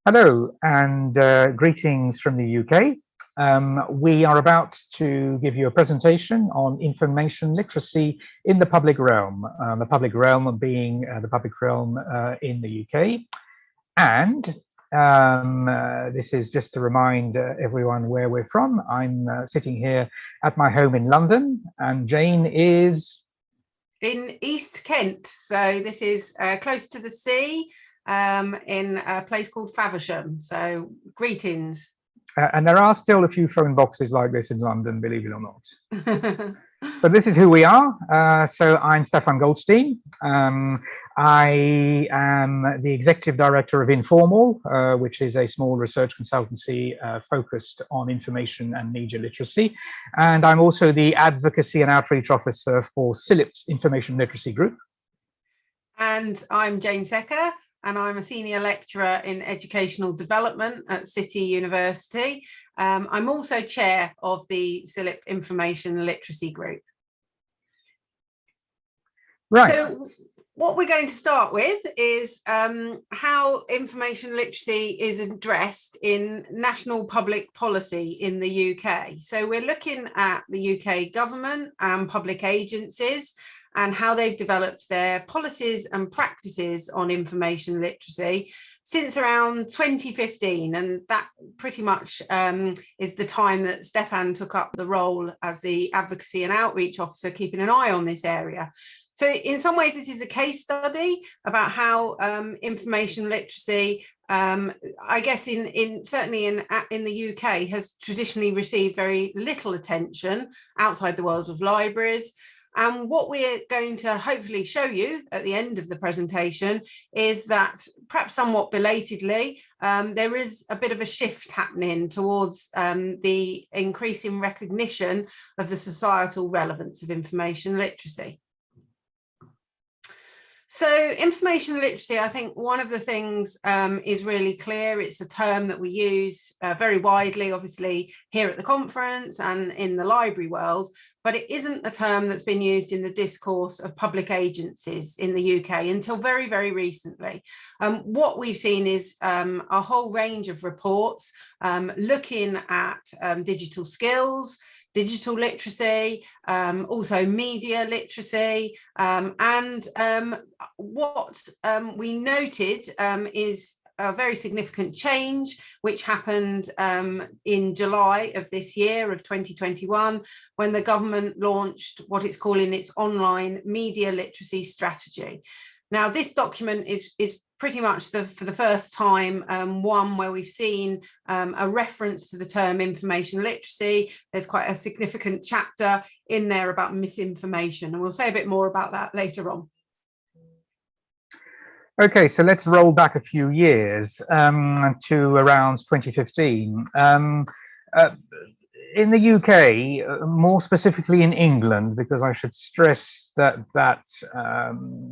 Hello and greetings from the UK. We are about to give you a presentation on information literacy in the public realm being the public realm in the UK. And this is just to remind everyone where we're from. I'm sitting here at my home in London, and Jane is in East Kent. So this is close to the sea, in a place called Faversham. So greetings. And there are still a few phone boxes like this in London, believe it or not. So this is who we are. So I'm Stéphane Goldstein. I am the executive director of Informal, which is a small research consultancy focused on information and media literacy. And I'm also the advocacy and outreach officer for CILIP's information literacy group. And I'm Jane SECKER, and I'm a senior lecturer in educational development at City University. I'm also chair of the CILIP Information Literacy Group. Right. So what we're going to start with is how information literacy is addressed in national public policy in the UK. So we're looking at the UK government and public agencies and how they've developed their policies and practices on information literacy since around 2015. And that pretty much is the time that Stéphane took up the role as the advocacy and outreach officer, keeping an eye on this area. So in some ways, this is a case study about how information literacy, I guess certainly in the UK, has traditionally received very little attention outside the world of libraries. And what we're going to hopefully show you at the end of the presentation is that, perhaps somewhat belatedly, there is a bit of a shift happening towards the increasing recognition of the societal relevance of information literacy. So information literacy, I think one of the things is really clear. It's a term that we use very widely, obviously, here at the conference and in the library world, but it isn't a term that's been used in the discourse of public agencies in the UK until very, very recently. What we've seen is a whole range of reports looking at digital skills, digital literacy, also media literacy, and what we noted is a very significant change which happened in July of this year of 2021, when the government launched what it's calling its online media literacy strategy. Now, this document is pretty much for the first time one where we've seen a reference to the term information literacy. There's quite a significant chapter in there about misinformation, and we'll say a bit more about that later on. Okay, so let's roll back a few years to around 2015. In the UK, more specifically in England, because I should stress that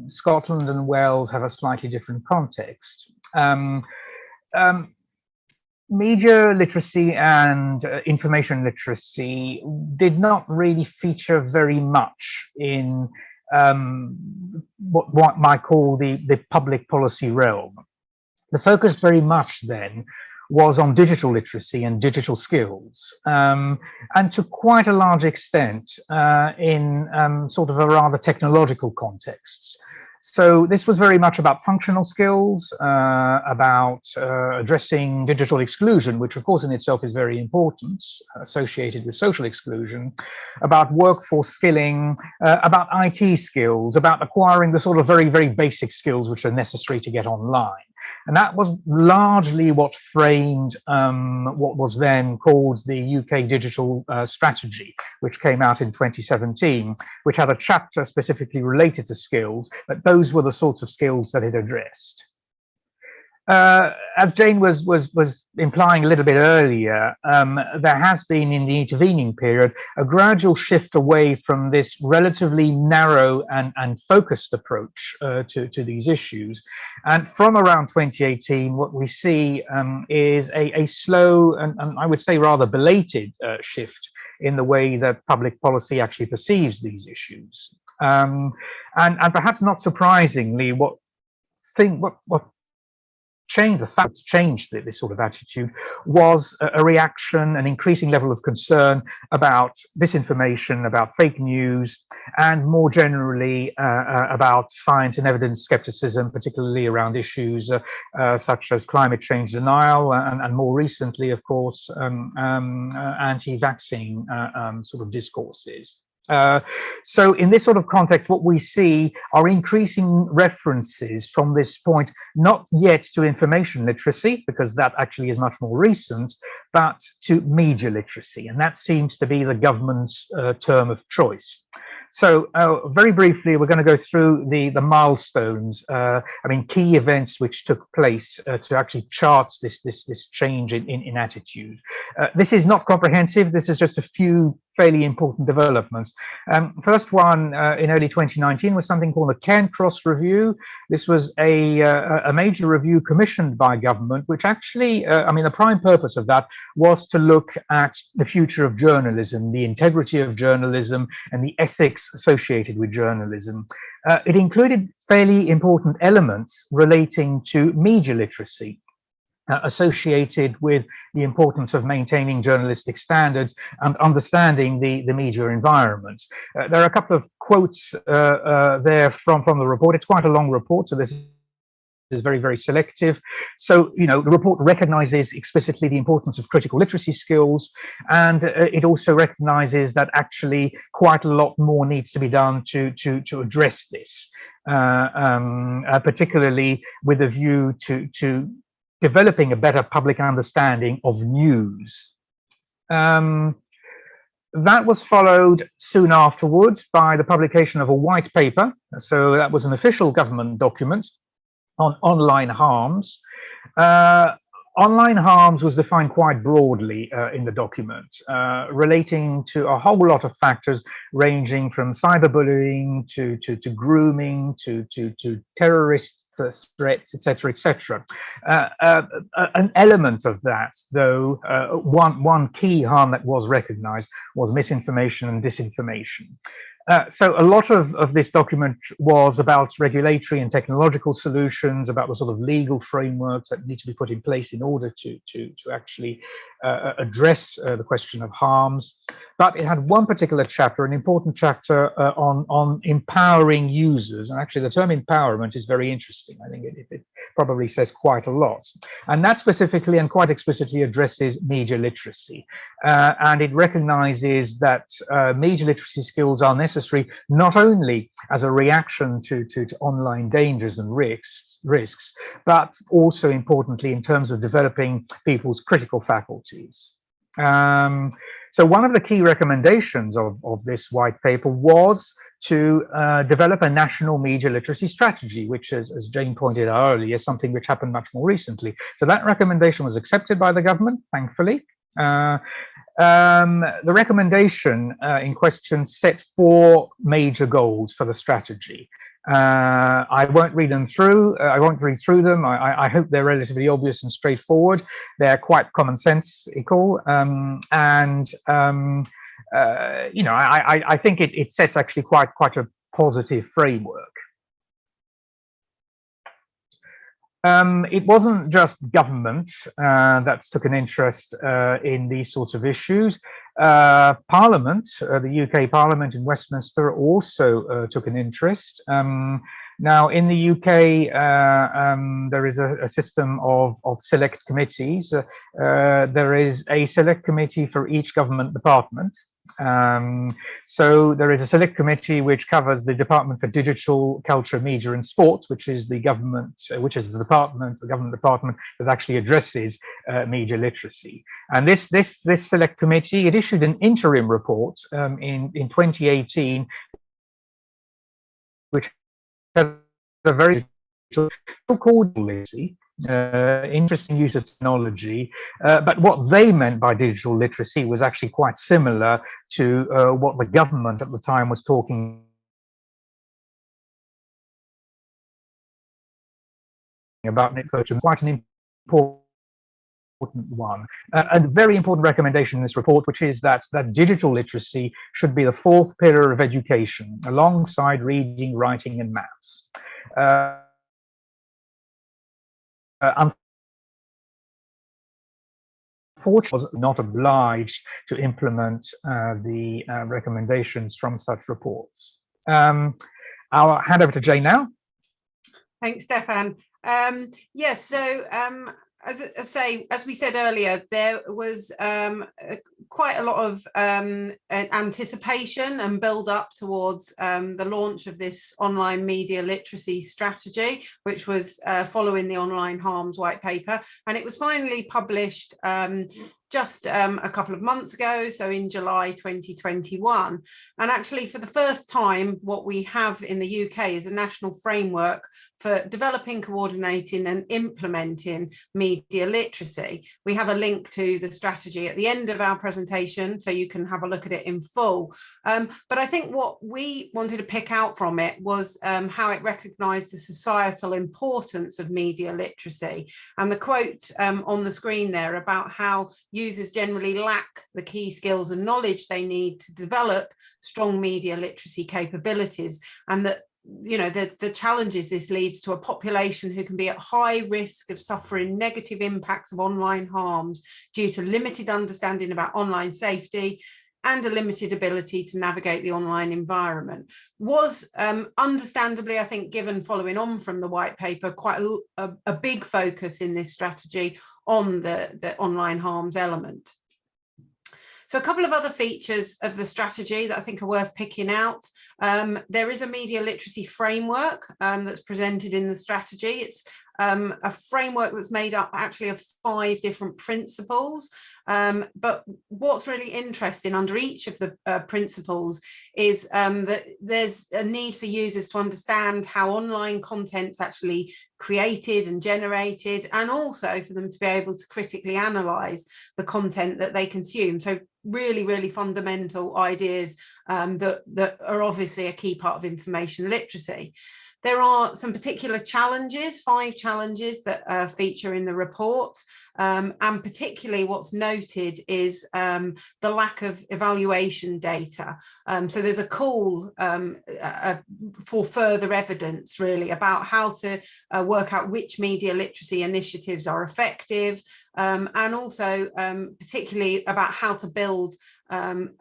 Scotland and Wales have a slightly different context. Media literacy and information literacy did not really feature very much in what one might call the public policy realm. The focus very much then was on digital literacy and digital skills, and to quite a large extent in sort of a rather technological contexts. So this was very much about functional skills, about addressing digital exclusion, which of course in itself is very important, associated with social exclusion, about workforce skilling, about IT skills, about acquiring the sort of very, very basic skills which are necessary to get online. And that was largely what framed what was then called the UK Digital Strategy, which came out in 2017, which had a chapter specifically related to skills, but those were the sorts of skills that it addressed. As Jane was implying a little bit earlier, there has been in the intervening period a gradual shift away from this relatively narrow and focused approach to these issues. And from around 2018, what we see is a slow and I would say rather belated shift in the way that public policy actually perceives these issues. And perhaps not surprisingly, what changed, the fact changed this sort of attitude was a reaction, an increasing level of concern about disinformation, about fake news, and more generally about science and evidence skepticism, particularly around issues such as climate change denial, and more recently, of course, anti-vaccine sort of discourses. So in this sort of context, what we see are increasing references from this point, not yet to information literacy, because that actually is much more recent, but to media literacy. And that seems to be the government's term of choice. So very briefly, we're going to go through the milestones, I mean, key events which took place to actually chart this change in attitude. This is not comprehensive. This is just a few fairly important developments. First one in early 2019 was something called the Cairncross Review. This was a major review commissioned by government, which actually, I mean, the prime purpose of that was to look at the future of journalism, the integrity of journalism, and the ethics associated with journalism. It included fairly important elements relating to media literacy, associated with the importance of maintaining journalistic standards and understanding the media environment. There are a couple of quotes there from the report. It's quite a long report, so this is very, very selective. So, you know, the report recognizes explicitly the importance of critical literacy skills, and it also recognizes that actually quite a lot more needs to be done to address this, particularly with a view to developing a better public understanding of news. That was followed soon afterwards by the publication of a white paper. So that was an official government document on online harms. Online harms was defined quite broadly in the document, relating to a whole lot of factors ranging from cyberbullying to grooming to terrorist threats, etc., etc. An element of that, though, one key harm that was recognized was misinformation and disinformation. So a lot of this document was about regulatory and technological solutions, about the sort of legal frameworks that need to be put in place in order to actually address the question of harms. But it had one particular chapter, an important chapter on empowering users. And actually the term empowerment is very interesting. I think it probably says quite a lot. And that specifically and quite explicitly addresses media literacy. And it recognizes that media literacy skills are necessary not only as a reaction to online dangers and risks, but also importantly in terms of developing people's critical faculties. So one of the key recommendations of this white paper was to develop a national media literacy strategy, which is, as Jane pointed out earlier, something which happened much more recently. So that recommendation was accepted by the government, thankfully. The recommendation in question set 4 major goals for the strategy. I won't read them through. I won't read through them. I hope they're relatively obvious and straightforward. They're quite commonsensical, you know, I think it sets actually quite a positive framework. It wasn't just government that took an interest in these sorts of issues. Parliament, the UK Parliament in Westminster, also took an interest. Now, in the UK, there is a system of select committees. There is a select committee for each government department. So there is a select committee which covers the Department for Digital, Culture, Media and Sport, which is the government, the government department that actually addresses media literacy. And this select committee, it issued an interim report in 2018, which had a very so-called literacy. Interesting use of technology, but what they meant by digital literacy was actually quite similar to what the government at the time was talking about. Quite an important one. A very important recommendation in this report, which is that digital literacy should be the 4th pillar of education, alongside reading, writing, and maths. unfortunately was not obliged to implement the recommendations from such reports. I'll hand over to Jane now. Thanks, Stéphane. Yes, so as we said earlier, there was quite a lot of anticipation and build up towards the launch of this online media literacy strategy, which was following the online harms white paper, and it was finally published just a couple of months ago, so in July 2021. And actually, for the first time, what we have in the UK is a national framework for developing, coordinating and implementing media literacy. We have a link to the strategy at the end of our presentation, so you can have a look at it in full. But I think what we wanted to pick out from it was how it recognised the societal importance of media literacy. And the quote on the screen there about how users generally lack the key skills and knowledge they need to develop strong media literacy capabilities, and that the challenges this leads to a population who can be at high risk of suffering negative impacts of online harms due to limited understanding about online safety and a limited ability to navigate the online environment, was understandably, I think, given following on from the white paper, quite a big focus in this strategy on the online harms element. So a couple of other features of the strategy that I think are worth picking out. There is a media literacy framework that's presented in the strategy. It's a framework that's made up actually of 5 different principles. But what's really interesting under each of the principles is that there's a need for users to understand how online content's actually created and generated, and also for them to be able to critically analyse the content that they consume. So really, really fundamental ideas that are obviously a key part of information literacy. There are some particular challenges, 5 challenges that feature in the report, and particularly what's noted is the lack of evaluation data. So there's a call for further evidence, really, about how to work out which media literacy initiatives are effective, and also particularly about how to build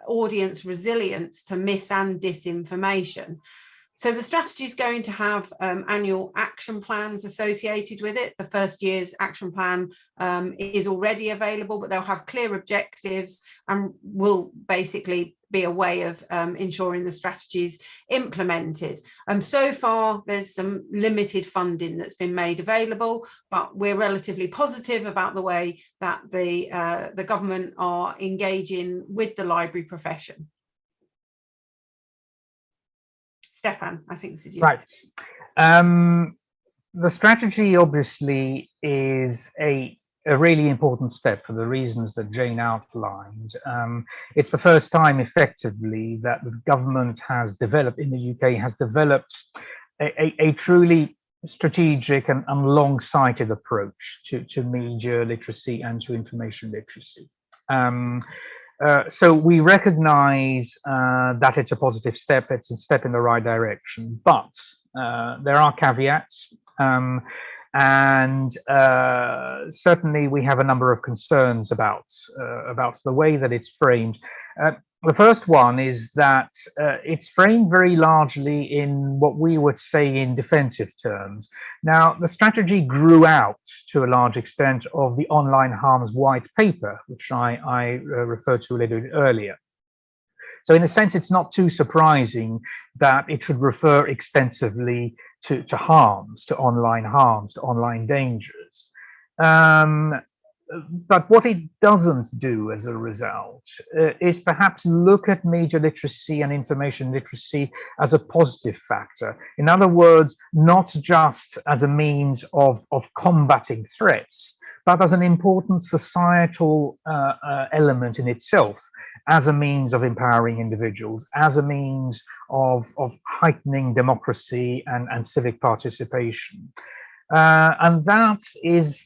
audience resilience to mis and disinformation. So the strategy is going to have annual action plans associated with it. The first year's action plan is already available, but they'll have clear objectives and will basically be a way of ensuring the strategy is implemented. So far, there's some limited funding that's been made available, but we're relatively positive about the way that the government are engaging with the library profession. Stéphane, I think this is you. Right. The strategy obviously is a really important step for the reasons that Jane outlined. It's the first time effectively that the government has developed, in the UK, has developed a truly strategic and long-sighted approach to media literacy and to information literacy. So we recognize that it's a positive step, it's a step in the right direction, but there are caveats, and certainly we have a number of concerns about the way that it's framed. The first one is that it's framed very largely in what we would say in defensive terms. Now, the strategy grew out to a large extent of the online harms white paper, which I referred to a little bit earlier. So in a sense, it's not too surprising that it should refer extensively to harms, to online dangers. But what it doesn't do as a result is perhaps look at media literacy and information literacy as a positive factor. In other words, not just as a means of combating threats, but as an important societal element in itself, as a means of empowering individuals, as a means of heightening democracy and civic participation. And that is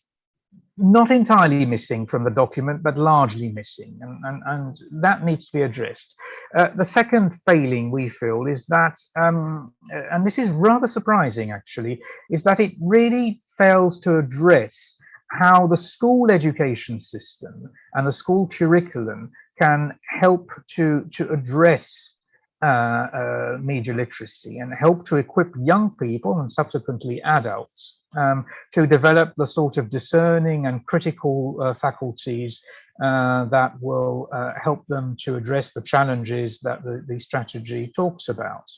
not entirely missing from the document, but largely missing, and that needs to be addressed. The second failing, we feel, is that, and this is rather surprising actually, is that it really fails to address how the school education system and the school curriculum can help to address media literacy and help to equip young people and subsequently adults to develop the sort of discerning and critical faculties that will help them to address the challenges that the strategy talks about.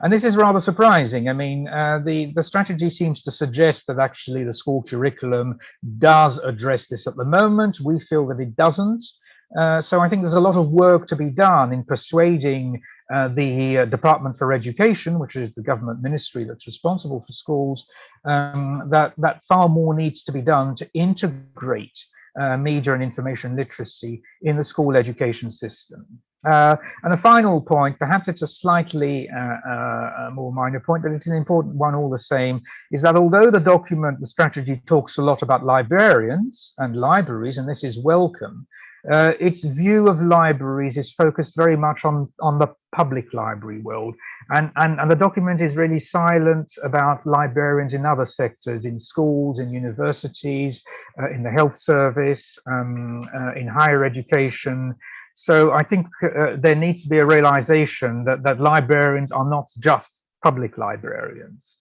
And this is rather surprising. I mean, the strategy seems to suggest that actually the school curriculum does address this at the moment. We feel that it doesn't. So I think there's a lot of work to be done in persuading the Department for Education, which is the government ministry that's responsible for schools, that far more needs to be done to integrate media and information literacy in the school education system. And a final point, perhaps it's a slightly more minor point, but it's an important one all the same, is that although the document, the strategy, talks a lot about librarians and libraries, and this is welcome, its view of libraries is focused very much on the public library world. And the document is really silent about librarians in other sectors, in schools, in universities, in the health service, in higher education. So I think there needs to be a realization that librarians are not just public librarians.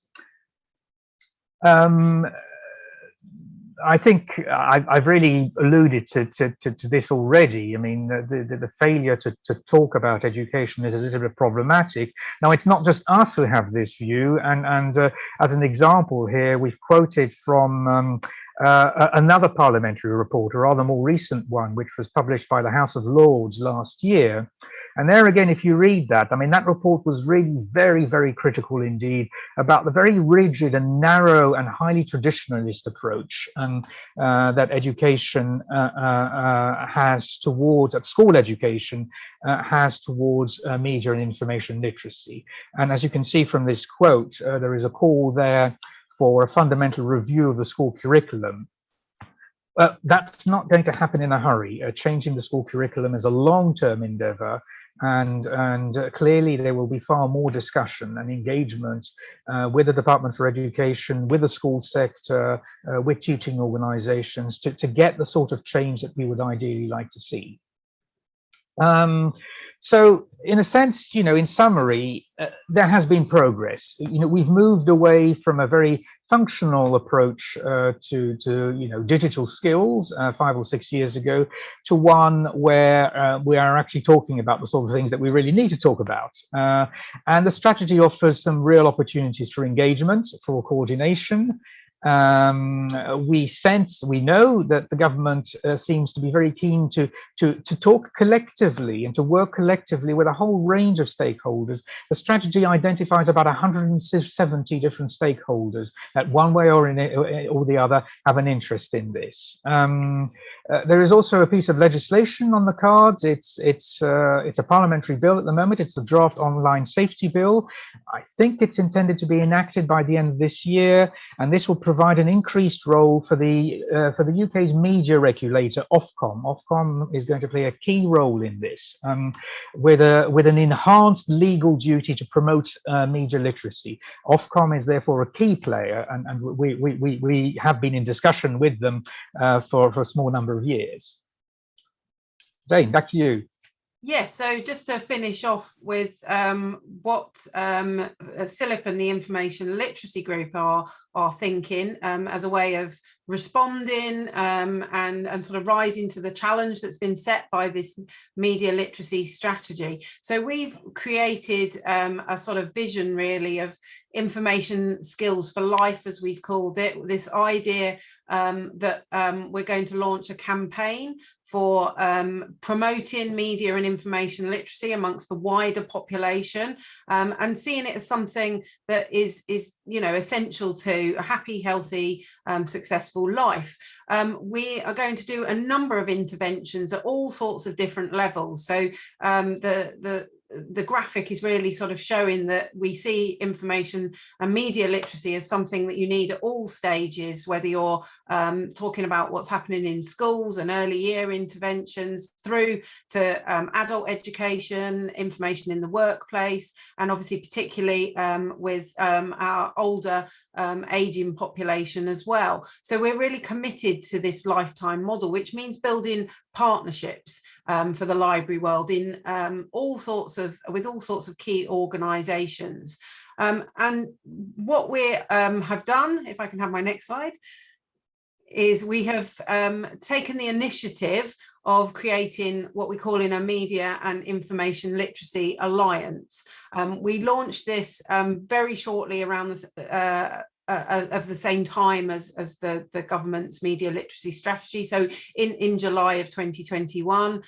I think I've really alluded to this already. I mean, the failure to talk about education is a little bit problematic. Now, it's not just us who have this view, and as an example here, we've quoted from another parliamentary report, a rather more recent one, which was published by the House of Lords last year. And there again, if you read that, I mean, that report was really very, very critical indeed about the very rigid and narrow and highly traditionalist approach that education has towards, at school education, has towards media and information literacy. And as you can see from this quote, there is a call there for a fundamental review of the school curriculum. That's not going to happen in a hurry. Changing the school curriculum is a long-term endeavor, and clearly there will be far more discussion and engagement with the Department for Education, with the school sector, with teaching organizations to get the sort of change that we would ideally like to see. So in a sense, you know, in summary, there has been progress. You know, we've moved away from a very functional approach to you know, digital skills 5 or 6 years ago, to one where we are actually talking about the sort of things that we really need to talk about. And the strategy offers some real opportunities for engagement, for coordination. We know that the government seems to be very keen to talk collectively and to work collectively with a whole range of stakeholders. The strategy identifies about 170 different stakeholders that one way or the other have an interest in this. There is also a piece of legislation on the cards. It's a parliamentary bill at the moment. It's the draft online safety bill. I think it's intended to be enacted by the end of this year, and this will provide an increased role for the UK's media regulator, Ofcom. Ofcom is going to play a key role in this, with an enhanced legal duty to promote media literacy. Ofcom is therefore a key player, and we have been in discussion with them for a small number of years. Jane, back to you. Yes, so just to finish off with what CILIP and the Information Literacy Group are thinking as a way of responding and sort of rising to the challenge that's been set by this media literacy strategy. So we've created a sort of vision really of information skills for life, as we've called it, this idea that we're going to launch a campaign for promoting media and information literacy amongst the wider population, and seeing it as something that is you know, essential to a happy, healthy, successful life. We are going to do a number of interventions at all sorts of different levels. So the graphic is really sort of showing that we see information and media literacy as something that you need at all stages, whether you're talking about what's happening in schools and early year interventions through to adult education, information in the workplace, and obviously particularly with our older aging population as well. So we're really committed to this lifetime model, which means building partnerships for the library world in all sorts of key organisations. And what we have done, if I can have my next slide, is we have taken the initiative of creating what we call in a media and information literacy alliance. We launched this very shortly around this, of the same time as the government's media literacy strategy. So in July of 2021,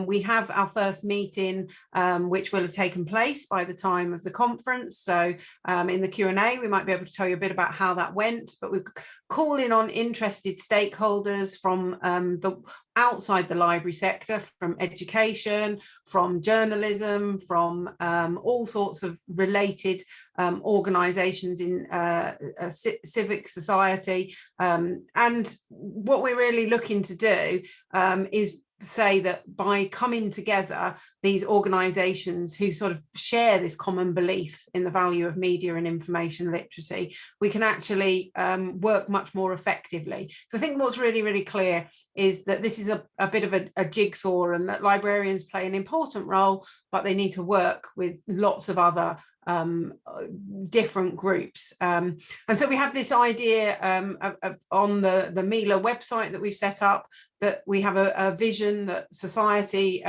we have our first meeting, which will have taken place by the time of the conference. So in the Q&A, we might be able to tell you a bit about how that went, but we're calling on interested stakeholders from the outside the library sector, from education, from journalism, from all sorts of related organisations in civic society. And what we're really looking to do is say that by coming together, these organisations who sort of share this common belief in the value of media and information literacy, we can actually work much more effectively. So I think what's really, really clear is that this is a bit of a jigsaw, and that librarians play an important role, but they need to work with lots of other different groups. And so we have this idea on the Mila website that we've set up, that we have a vision that society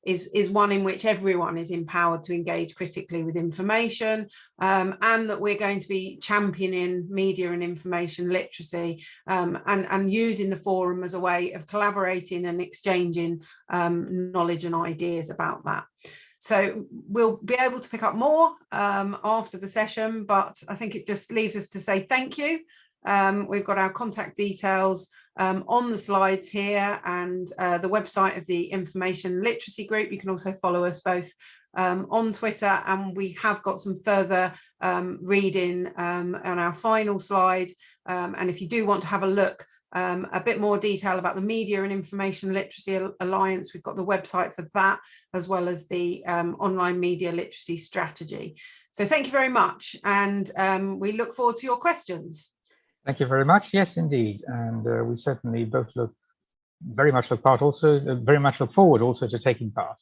is one in which everyone is empowered to engage critically with information, and that we're going to be championing media and information literacy, and using the forum as a way of collaborating and exchanging knowledge and ideas about that. So we'll be able to pick up more after the session, but I think it just leaves us to say thank you. We've got our contact details on the slides here, and the website of the Information Literacy Group. You can also follow us both on Twitter, and we have got some further reading on our final slide. And if you do want to have a look a bit more detail about the Media and Information Literacy Alliance, we've got the website for that, as well as the online media literacy strategy. So thank you very much, and we look forward to your questions. Thank you very much. Yes, indeed, and we certainly both very much look forward also to taking part.